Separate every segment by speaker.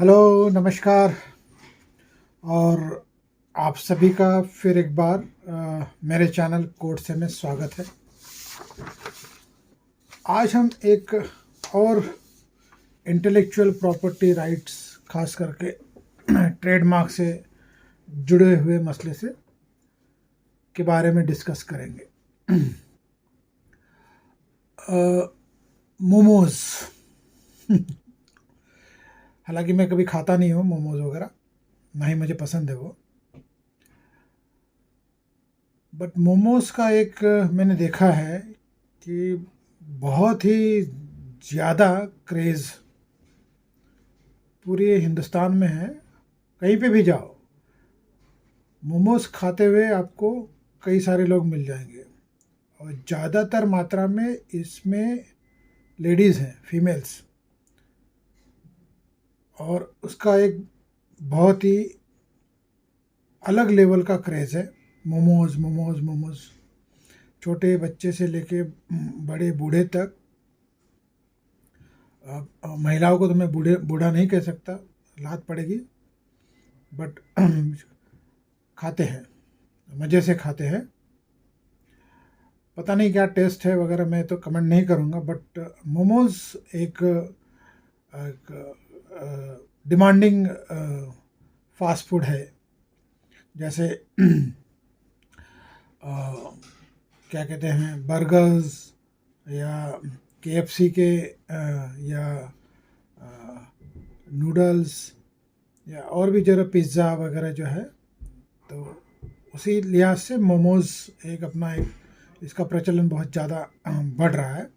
Speaker 1: Hello, नमस्कार। और आप सभी का फिर एक बार मेरे चैनल कोर्स में स्वागत है। आज हम एक और इंटेलेक्चुअल प्रॉपर्टी राइट्स खास करके ट्रेडमार्क से जुड़े हुए मसले से के बारे में डिस्कस करेंगे। मोमोज हालांकि मैं कभी खाता नहीं हूँ मोमोज वगैरह, ना ही मुझे पसंद है वो। बट मोमोज का एक मैंने देखा है कि बहुत ही ज़्यादा क्रेज़ पूरे हिंदुस्तान में है। कहीं पे भी जाओ, मोमोज खाते हुए आपको कई सारे लोग मिल जाएंगे। और ज़्यादातर मात्रा में इसमें लेडीज़ हैं, फीमेल्स। और उसका एक बहुत ही अलग लेवल का क्रेज़ है। मोमोज मोमोज मोमोज, छोटे बच्चे से लेके बड़े बूढ़े तक। महिलाओं को तो मैं बूढ़ा नहीं कह सकता, लात पड़ेगी। बट खाते हैं, मज़े से खाते हैं। पता नहीं क्या टेस्ट है वगैरह, मैं तो कमेंट नहीं करूँगा। बट मोमोज एक डिमांडिंग फास्ट फूड है। जैसे क्या कहते हैं, बर्गर्स या केएफसी के या नूडल्स या और भी जरा पिज़्ज़ा वगैरह जो है, तो उसी लिहाज से मोमोज़ एक अपना एक इसका प्रचलन बहुत ज़्यादा बढ़ रहा है।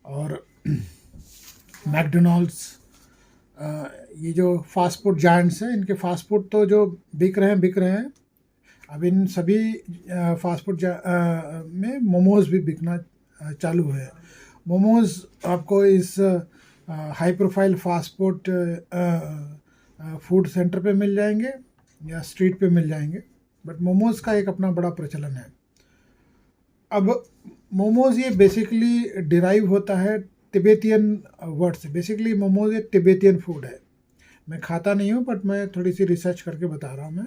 Speaker 1: और मैकडोनल्ड्स, ये जो फास्ट फूड जायंट्स हैं, इनके फास्ट फूड तो जो बिक रहे हैं। अब इन सभी फास्ट फूड में मोमोज़ भी बिकना चालू है। मोमोज़ आपको इस high profile fast food food centre पे मिल जाएंगे या स्ट्रीट पे मिल जाएंगे। बट मोमोज़ का एक अपना बड़ा प्रचलन है। अब मोमोज़ ये बेसिकली डिराइव होता है तिब्बतियन वर्ड से। बेसिकली मोमोज़ एक तिब्बतियन फूड है। मैं खाता नहीं हूँ, बट मैं थोड़ी सी रिसर्च करके बता रहा हूँ। मैं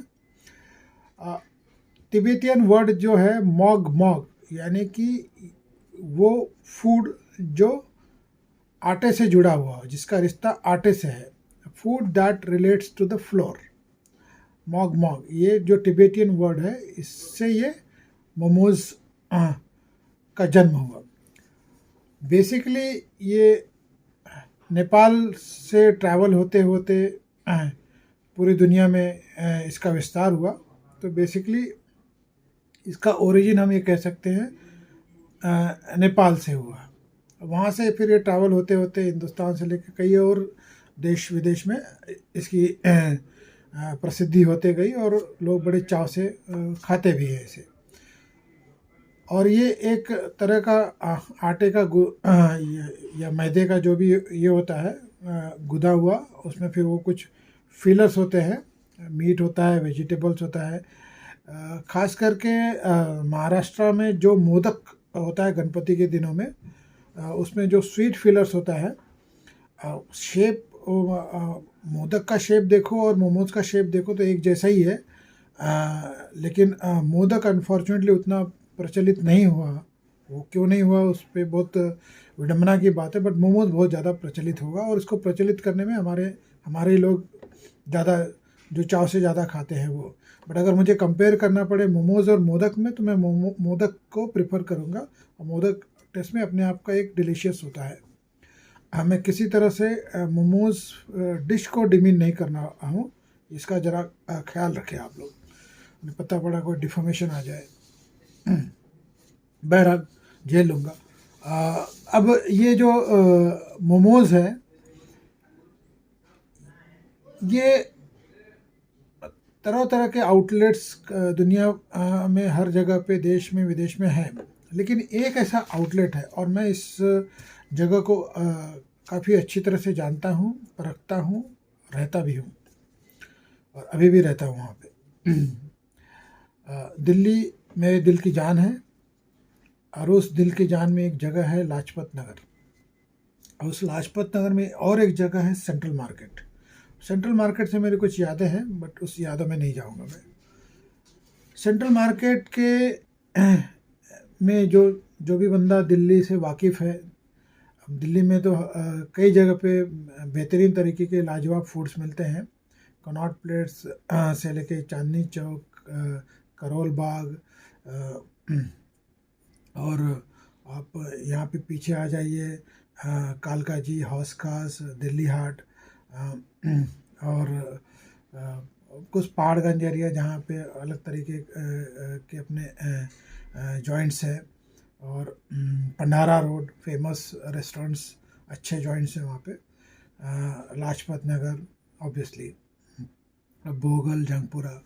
Speaker 1: तिब्बतियन वर्ड जो है मॉग मॉग, यानी कि वो फूड जो आटे से जुड़ा हुआ हो, जिसका रिश्ता आटे से है। Food that relates to the flour, मॉग मॉग, ये जो तिब्बतियन वर्ड है, इससे ये मोमोज का जन्म हुआ। बेसिकली ये नेपाल से ट्रैवल होते होते पूरी दुनिया में इसका विस्तार हुआ। तो बेसिकली इसका ओरिजिन हम ये कह सकते हैं नेपाल से हुआ। वहाँ से फिर ये ट्रैवल होते होते हिंदुस्तान से लेकर कई और देश विदेश में इसकी प्रसिद्धि होते गई, और लोग बड़े चाव से खाते भी हैं इसे। और ये एक तरह का आटे का या मैदे का जो भी ये होता है गुदा हुआ, उसमें फिर वो कुछ फिलर्स होते हैं, मीट होता है, वेजिटेबल्स होता है। खास करके महाराष्ट्र में जो मोदक होता है गणपति के दिनों में, उसमें जो स्वीट फिलर्स होता है, शेप मोदक का शेप देखो और मोमोज का शेप देखो तो एक जैसा ही है। लेकिन मोदक अनफॉर्चुनेटली उतना प्रचलित नहीं हुआ। वो क्यों नहीं हुआ, उस पर बहुत विडम्बना की बात है। बट मोमोज बहुत ज़्यादा प्रचलित होगा, और इसको प्रचलित करने में हमारे लोग ज़्यादा जो चाव से ज़्यादा खाते हैं वो। बट अगर मुझे कंपेयर करना पड़े मोमोज और मोदक में, तो मैं मोदक को प्रेफर करूँगा। और मोदक टेस्ट में अपने आप का एक डिलीशियस होता है। मैं किसी तरह से मोमोज डिश को डिमीन नहीं करना हूँ, इसका ज़रा ख्याल रखें आप लोग, मुझे पता पड़ा कोई डिफॉर्मेशन आ जाए। बहरहाल झेल लूँगा। अब ये जो मोमोज है, ये तरह तरह के आउटलेट्स दुनिया में हर जगह पे, देश में विदेश में है। लेकिन एक ऐसा आउटलेट है, और मैं इस जगह को काफ़ी अच्छी तरह से जानता हूँ, परखता हूँ, रहता भी हूँ, और अभी भी रहता हूँ वहाँ पे। दिल्ली मेरे दिल की जान है, और उस दिल की जान में एक जगह है लाजपत नगर। और उस लाजपत नगर में और एक जगह है सेंट्रल मार्केट। सेंट्रल मार्केट से मेरी कुछ यादें हैं, बट उस यादों में नहीं जाऊंगा मैं। सेंट्रल मार्केट के में जो जो भी बंदा दिल्ली से वाकिफ़ है, अब दिल्ली में तो कई जगह पे बेहतरीन तरीके के लाजवाब फूड्स मिलते हैं। कनॉट प्लेट्स से लेके चांदनी चौक, करोल बाग, और आप यहाँ पे पीछे आ जाइए, कालका जी, हौस खास, दिल्ली हाट, और कुछ पहाड़गंज एरिया जहाँ पे अलग तरीके के अपने जॉइंट्स हैं, और पंडारा रोड फेमस रेस्टोरेंट्स, अच्छे जॉइंट्स हैं वहाँ पे। लाजपत नगर ऑब्वियसली, बोगल, जंगपुरा,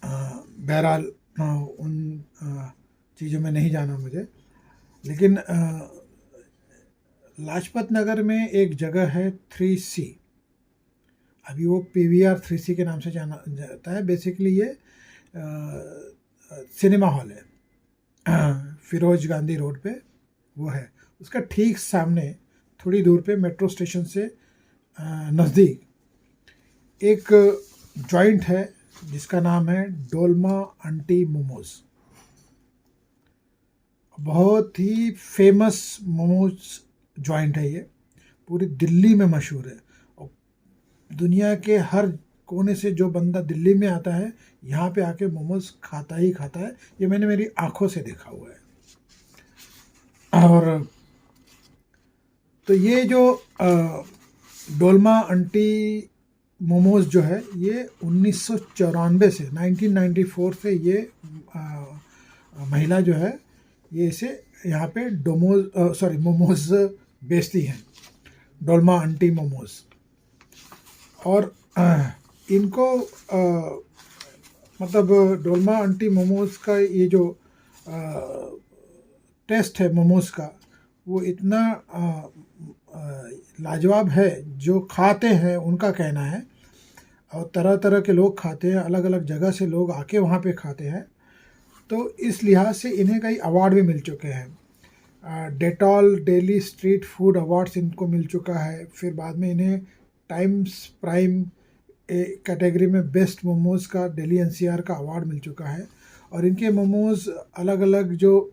Speaker 1: बहरहाल उन चीज़ों में नहीं जाना मुझे। लेकिन लाजपत नगर में एक जगह है 3C, अभी वो PVR 3C के नाम से जाना जाता है। बेसिकली ये सिनेमा हॉल है, फिरोज गांधी रोड पे वो है। उसका ठीक सामने थोड़ी दूर पे मेट्रो स्टेशन से नज़दीक एक जॉइंट है जिसका नाम है डोलमा आंटी मोमोज। बहुत ही फेमस मोमोज जॉइंट है ये, पूरी दिल्ली में मशहूर है, और दुनिया के हर कोने से जो बंदा दिल्ली में आता है यहाँ पे आके मोमोज खाता ही खाता है। ये मैंने मेरी आंखों से देखा हुआ है। और तो ये जो डोलमा आंटी मोमोज जो है, ये 1994 से 1994 से ये महिला जो है ये इसे यहाँ पे मोमोज बेचती हैं, डोलमा आंटी मोमोज। और इनको मतलब डोलमा आंटी मोमोज का ये जो टेस्ट है मोमोज का, वो इतना लाजवाब है, जो खाते हैं उनका कहना है। और तरह तरह के लोग खाते हैं, अलग अलग जगह से लोग आके वहाँ पे खाते हैं। तो इस लिहाज से इन्हें कई अवार्ड भी मिल चुके हैं। Dettol daily street food awards इनको मिल चुका है। फिर बाद में इन्हें टाइम्स प्राइम कैटेगरी में बेस्ट मोमोज़ का दिल्ली NCR का अवार्ड मिल चुका है। और इनके मोमोज़ अलग अलग जो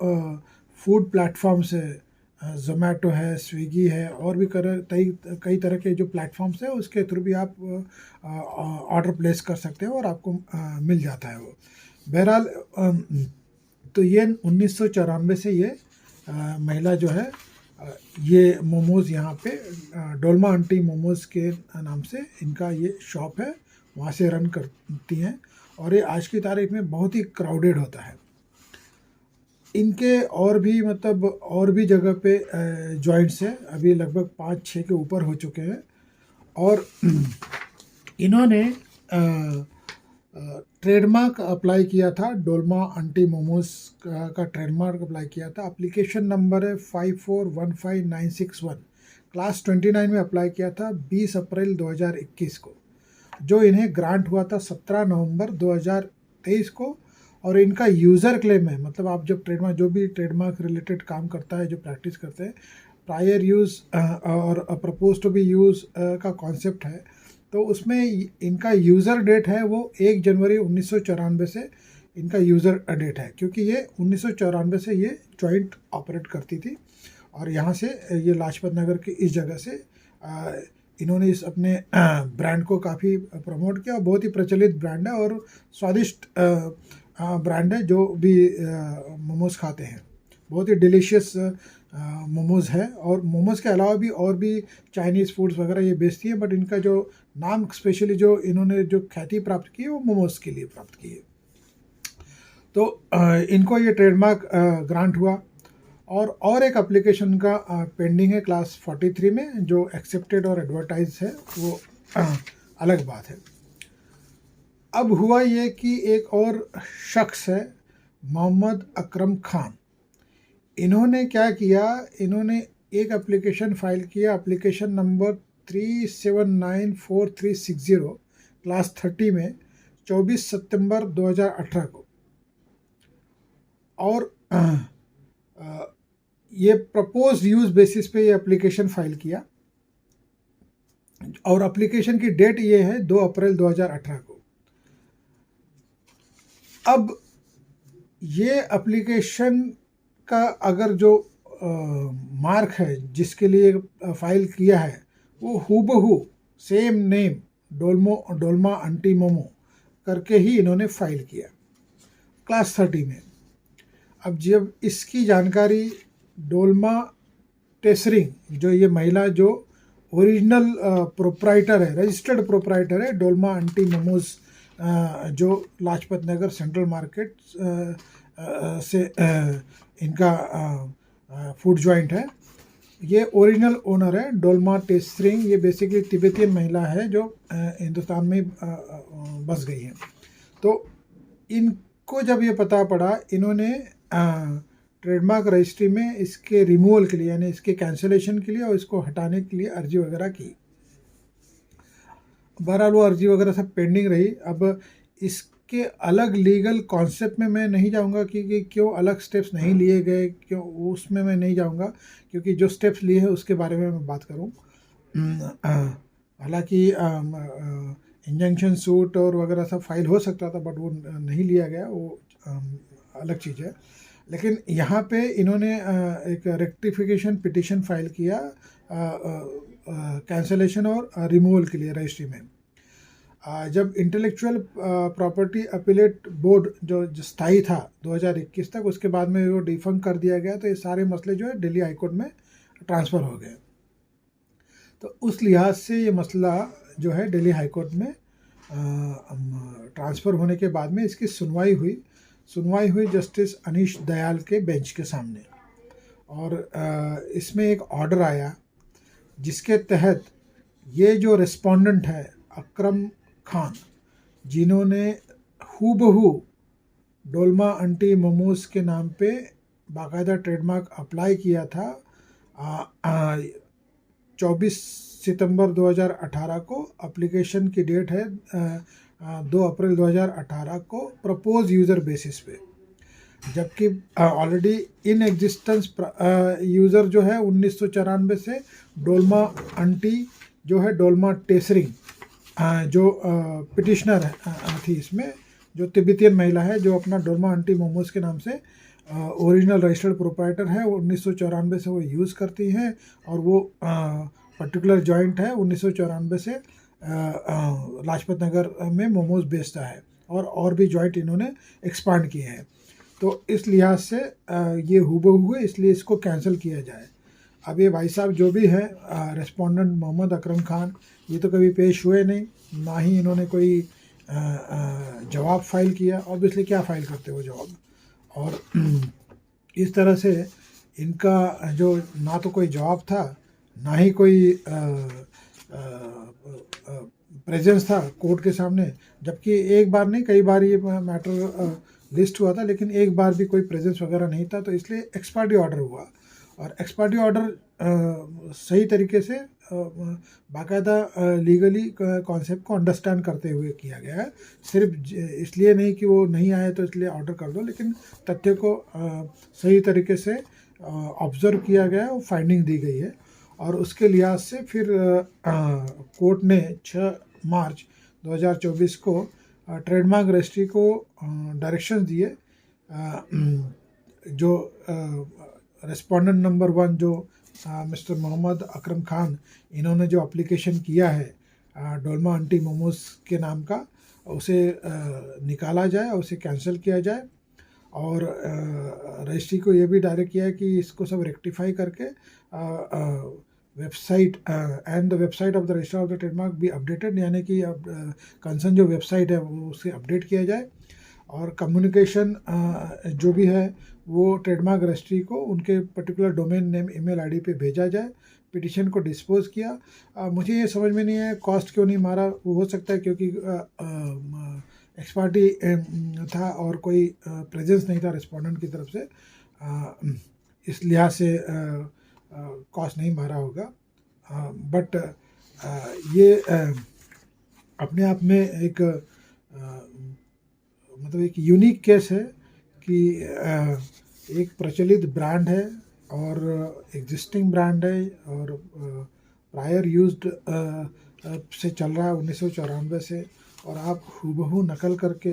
Speaker 1: फूड प्लेटफॉर्म्स है, ज़ोमैटो है, स्विगी है, और भी कई तरह के जो प्लेटफॉर्म्स है उसके थ्रू भी आप ऑर्डर प्लेस कर सकते हो और आपको मिल जाता है वो। बहरहाल तो ये 1994 से ये महिला जो है ये मोमोज़ यहाँ पे डोलमा आंटी मोमोज़ के नाम से इनका ये शॉप है, वहाँ से रन करती हैं। और ये आज की तारीख में बहुत ही क्राउडेड होता है। इनके और भी मतलब और भी जगह पे जॉइंट्स हैं, अभी लगभग 5-6 के ऊपर हो चुके हैं। और इन्होंने ट्रेडमार्क अप्लाई किया था, डोलमा आंटी मोमोज का ट्रेडमार्क अप्लाई किया था। एप्लीकेशन नंबर है 5415961, क्लास 29 में अप्लाई किया था 20 अप्रैल 2021 को, जो इन्हें ग्रांट हुआ था 17 नवंबर 2023 को। और इनका यूज़र क्लेम है, मतलब आप जब जो भी ट्रेडमार्क रिलेटेड काम करता है, जो प्रैक्टिस करते हैं, प्रायर यूज़ और प्रपोज टू बी यूज़ का कॉन्सेप्ट है। तो उसमें इनका यूज़र डेट है वो 1 जनवरी 1994 से इनका यूज़र डेट है, क्योंकि ये 1994 से ये जॉइंट ऑपरेट करती थी। और यहाँ से ये लाजपत नगर की इस जगह से इन्होंने इस अपने ब्रांड को काफ़ी प्रमोट किया, और बहुत ही प्रचलित ब्रांड है और स्वादिष्ट ब्रांड है। जो भी मोमोज़ खाते हैं, बहुत ही डिलीशियस मोमोज़ है। और मोमोज़ के अलावा भी और भी चाइनीज़ फूड्स वगैरह ये बेचती है, बट इनका जो नाम स्पेशली जो इन्होंने जो ख्याति प्राप्त की है वो मोमोज़ के लिए प्राप्त की है। तो इनको ये ट्रेडमार्क ग्रांट हुआ। और एक एप्लीकेशन का पेंडिंग है क्लास 43 में, जो एक्सेप्टेड और एडवर्टाइज है, वो अलग बात है। अब हुआ ये कि एक और शख्स है, मोहम्मद अकरम खान। इन्होंने क्या किया, इन्होंने एक एप्लीकेशन फाइल किया, एप्लीकेशन नंबर 3794360, क्लास 30 में 24 सितंबर 2018 को। और ये प्रपोज यूज़ बेसिस पे ये एप्लीकेशन फाइल किया, और एप्लीकेशन की डेट ये है 2 अप्रैल 2018 को। अब ये एप्लीकेशन का अगर जो मार्क है जिसके लिए फाइल किया है वो हूबहू same name Dolma aunty momo करके ही इन्होंने फाइल किया क्लास 30 में। अब जब इसकी जानकारी डोल्मा टेसरिंग, जो ये महिला जो ओरिजिनल प्रोप्राइटर है, रजिस्टर्ड प्रोप्राइटर है डोल्मा आंटी मोमोज, जो लाजपत नगर सेंट्रल मार्केट से इनका फूड जॉइंट है, ये ओरिजिनल ओनर है डोल्मा टेसरिंग। ये बेसिकली तिब्बतियन महिला है जो हिंदुस्तान में बस गई है। तो इनको जब ये पता पड़ा, इन्होंने ट्रेडमार्क रजिस्ट्री में इसके रिमूवल के लिए, यानी इसके कैंसिलेशन के लिए और इसको हटाने के लिए अर्जी वगैरह की। बहरहाल वो अर्जी वगैरह सब पेंडिंग रही। अब इसके अलग लीगल कॉन्सेप्ट में मैं नहीं जाऊंगा कि क्यों अलग स्टेप्स नहीं लिए गए, क्यों, उसमें मैं नहीं जाऊंगा, क्योंकि जो स्टेप्स लिए हैं उसके बारे में मैं बात करूँ। हालांकि इंजंक्शन सूट और वगैरह सब फाइल हो सकता था, बट वो नहीं लिया गया, वो अलग चीज़ है। लेकिन यहाँ पे इन्होंने एक रेक्टिफिकेशन पिटिशन फाइल किया कैंसलेशन और रिमूवल के लिए रजिस्ट्री में। जब इंटेलेक्चुअल प्रॉपर्टी अपीलेट बोर्ड जो स्थायी था 2021 तक, उसके बाद में वो डिफंक कर दिया गया, तो ये सारे मसले जो है दिल्ली हाईकोर्ट में ट्रांसफ़र हो गए। तो उस लिहाज से ये मसला जो है दिल्ली हाईकोर्ट में ट्रांसफ़र होने के बाद में इसकी सुनवाई हुई जस्टिस अनीश दयाल के बेंच के सामने। और इसमें एक ऑर्डर आया जिसके तहत ये जो रिस्पोंडेंट है अकरम खान, जिन्होंने हूबहू डोल्मा आंटी मोमोज के नाम पे बाकायदा ट्रेडमार्क अप्लाई किया था 24 सितंबर 2018 को। एप्लीकेशन की डेट है 2 अप्रैल 2018 को प्रपोज यूज़र बेसिस पे, जबकि ऑलरेडी इन एग्जिस्टेंस यूज़र जो है 1994 से डोल्मा आंटी जो है डोल्मा टेसरिंग जो पिटिशनर थी इसमें, जो तिब्बतियन महिला है जो अपना डोल्मा आंटी मोमोज के नाम से ओरिजिनल रजिस्टर्ड प्रोप्राइटर है, 1994 से वो यूज़ करती हैं। और वो पर्टिकुलर जॉइंट है 1994 से लाजपत नगर में मोमोज बेचता है, और भी जॉइंट इन्होंने एक्सपांड किए हैं। तो इस लिहाज से ये हूबहू है, इसलिए इसको कैंसिल किया जाए। अब ये भाई साहब जो भी हैं रेस्पोंडेंट मोहम्मद अकरम खान, ये तो कभी पेश हुए नहीं, ना ही इन्होंने कोई जवाब फाइल किया। ऑब्वियसली क्या फ़ाइल करते हो जवाब। और इस तरह से इनका जो ना तो कोई जवाब था, ना ही कोई प्रेजेंस था कोर्ट के सामने, जबकि एक बार नहीं कई बार ये मैटर लिस्ट हुआ था, लेकिन एक बार भी कोई प्रेजेंस वगैरह नहीं था। तो इसलिए एक्स पार्टी ऑर्डर हुआ, और एक्स पार्टी ऑर्डर सही तरीके से बाकायदा लीगली कॉन्सेप्ट को अंडरस्टैंड करते हुए किया गया है। सिर्फ इसलिए नहीं कि वो नहीं आए तो इसलिए ऑर्डर कर दो, लेकिन तथ्य को सही तरीके से ऑब्ज़र्व किया गया है और फाइंडिंग दी गई है। और उसके लिहाज से फिर कोर्ट ने 6 मार्च 2024 को ट्रेडमार्क रजिस्ट्री को डायरेक्शंस दिए, जो रेस्पोंडेंट नंबर 1 जो मिस्टर मोहम्मद अकरम खान, इन्होंने जो एप्लीकेशन किया है डोल्मा आंटी मोमोज के नाम का, उसे निकाला जाए और उसे कैंसिल किया जाए। और रजिस्ट्री को ये भी डायरेक्ट किया है कि इसको सब रेक्टिफाई करके website and the website of the register of the trademark भी अपडेटेड, यानी कि अब कंसर्न जो वेबसाइट है वो उसे अपडेट किया जाए। और कम्युनिकेशन जो भी है वो ट्रेडमार्क रजिस्ट्री को उनके particular domain name email ID पे भेजा जाए। पिटिशन को डिस्पोज किया। मुझे ये समझ में नहीं है कॉस्ट क्यों नहीं मारा। वो हो सकता है क्योंकि एक्स पार्टी था और कोई प्रेजेंस नहीं था रिस्पोंडेंट की तरफ से, इस लिहाज से कॉस्ट नहीं मारा होगा। बट ये अपने आप में एक मतलब एक यूनिक केस है कि एक प्रचलित ब्रांड है और एग्जिस्टिंग ब्रांड है और प्रायर यूज्ड से चल रहा है, 1994 से, और आप हूबहू नकल करके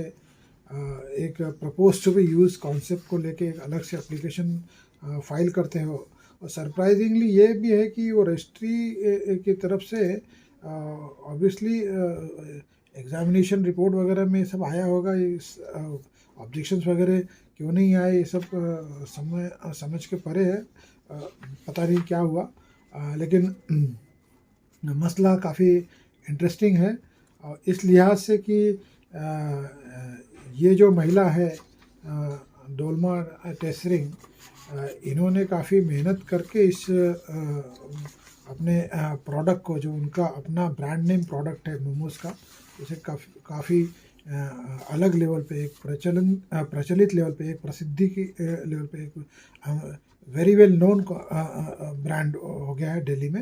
Speaker 1: एक propose to be use concept को लेके एक अलग से एप्लीकेशन फाइल करते हो। और सरप्राइजिंगली ये भी है कि वो रजिस्ट्री की तरफ से ऑब्वियसली एग्जामिनेशन रिपोर्ट वगैरह में सब आया होगा, इस ऑब्जेक्शंस वगैरह क्यों नहीं आए, ये सब समझ के परे है। पता नहीं क्या हुआ, लेकिन मसला काफ़ी इंटरेस्टिंग है। और इस लिहाज से कि ये जो महिला है डोल्मा टेसरिंग, इन्होंने काफ़ी मेहनत करके इस अपने प्रोडक्ट को, जो उनका अपना ब्रांड नेम प्रोडक्ट है मोमोज़ का, उसे काफ़ी अलग लेवल पे, एक प्रचलित लेवल पे, एक प्रसिद्धि की लेवल पे, एक वेरी वेल नोन ब्रांड हो गया है दिल्ली में।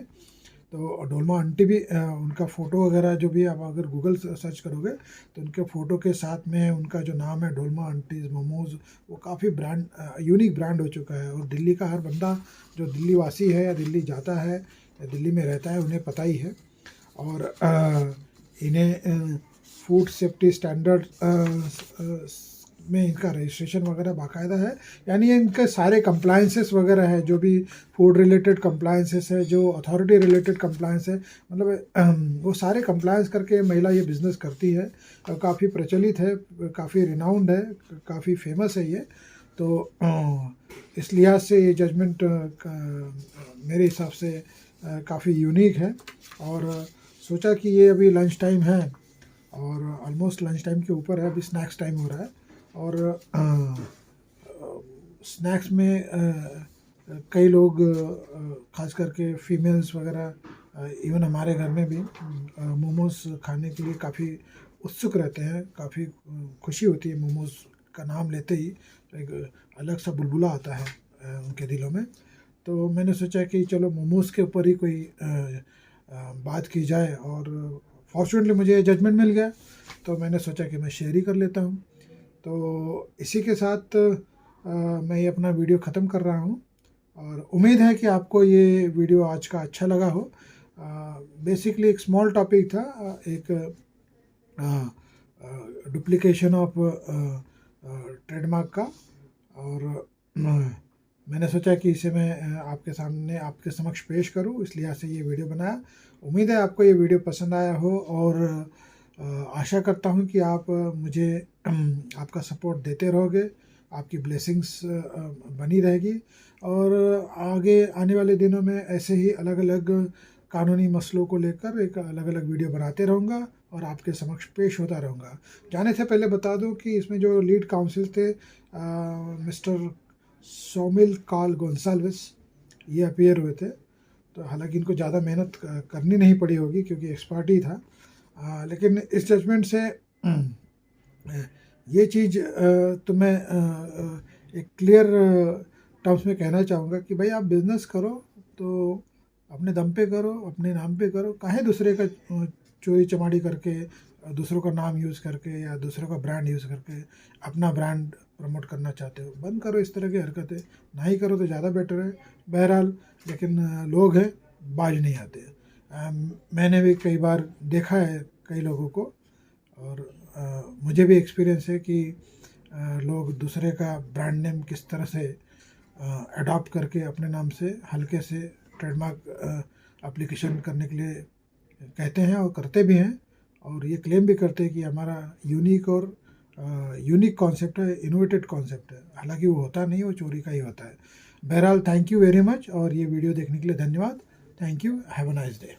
Speaker 1: तो डोल्मा आंटी भी, उनका फ़ोटो वगैरह जो भी आप अगर गूगल सर्च करोगे तो उनके फ़ोटो के साथ में उनका जो नाम है डोल्मा आंटीज़ मोमोज़, वो काफ़ी ब्रांड, यूनिक ब्रांड हो चुका है। और दिल्ली का हर बंदा जो दिल्ली वासी है या दिल्ली जाता है या दिल्ली में रहता है, उन्हें पता ही है। और इन्हें फूड सेफ्टी स्टैंडर्ड में इनका रजिस्ट्रेशन वगैरह बाकायदा है, यानी इनके सारे कंप्लायंसेस वगैरह है, जो भी फूड रिलेटेड कंप्लायंसेस है, जो अथॉरिटी रिलेटेड कंप्लायंस है, मतलब वो सारे कंप्लायंस करके महिला ये बिज़नेस करती है। और काफ़ी प्रचलित है, काफ़ी रिनाउंड है, काफ़ी फेमस है ये। तो इस लिहाज से ये जजमेंट मेरे हिसाब से काफ़ी यूनिक है। और सोचा कि ये अभी लंच टाइम है और ऑलमोस्ट लंच टाइम के ऊपर है, अभी स्नैक्स टाइम हो रहा है। और स्नैक्स में कई लोग, ख़ास करके फीमेल्स वगैरह, इवन हमारे घर में भी मोमोज़ खाने के लिए काफ़ी उत्सुक रहते हैं। काफ़ी खुशी होती है मोमोज़ का नाम लेते ही, एक अलग सा बुलबुला आता है उनके दिलों में। तो मैंने सोचा कि चलो मोमोज़ के ऊपर ही कोई बात की जाए, और फॉर्चुनेटली मुझे जजमेंट मिल गया, तो मैंने सोचा कि मैं शेयर ही कर लेता हूँ। तो इसी के साथ मैं ये अपना वीडियो ख़त्म कर रहा हूँ, और उम्मीद है कि आपको ये वीडियो आज का अच्छा लगा हो। बेसिकली एक स्मॉल टॉपिक था, एक डुप्लीकेशन ऑफ ट्रेडमार्क का, और मैंने सोचा कि इसे मैं आपके सामने, आपके समक्ष पेश करूं, इसलिए से ये वीडियो बनाया। उम्मीद है आपको ये वीडियो पसंद आया हो, और आशा करता हूं कि आप मुझे आपका सपोर्ट देते रहोगे, आपकी ब्लेसिंग्स बनी रहेगी, और आगे आने वाले दिनों में ऐसे ही अलग अलग कानूनी मसलों को लेकर एक अलग अलग वीडियो बनाते रहूँगा और आपके समक्ष पेश होता रहूँगा। जाने से पहले बता दूं कि इसमें जो लीड काउंसिल थे मिस्टर सोमिल कार्ल गोंसाल्विस, ये अपीयर हुए थे। तो हालांकि इनको ज़्यादा मेहनत करनी नहीं पड़ी होगी क्योंकि एक्सपर्ट ही था, लेकिन इस जजमेंट से ये चीज़ तो मैं एक क्लियर टर्म्स में कहना चाहूँगा कि भाई आप बिज़नेस करो तो अपने दम पे करो, अपने नाम पे करो, काहे दूसरे का चोरी चमाड़ी करके, दूसरों का नाम यूज़ करके या दूसरों का ब्रांड यूज़ करके अपना ब्रांड प्रमोट करना चाहते हो। बंद करो इस तरह की हरकतें, ना ही करो तो ज़्यादा बेटर है। बहरहाल लेकिन लोग हैं, बाज नहीं आते। मैंने भी कई बार देखा है कई लोगों को, और मुझे भी एक्सपीरियंस है कि लोग दूसरे का ब्रांड नेम किस तरह से अडॉप्ट करके अपने नाम से हल्के से ट्रेडमार्क एप्लीकेशन करने के लिए कहते हैं और करते भी हैं, और ये क्लेम भी करते हैं कि हमारा यूनिक कॉन्सेप्ट है, इनोवेटेड कॉन्सेप्ट है। हालांकि वो होता नहीं, वो चोरी का ही होता है। बहरहाल थैंक यू वेरी मच, और ये वीडियो देखने के लिए धन्यवाद। Thank you, have a nice day.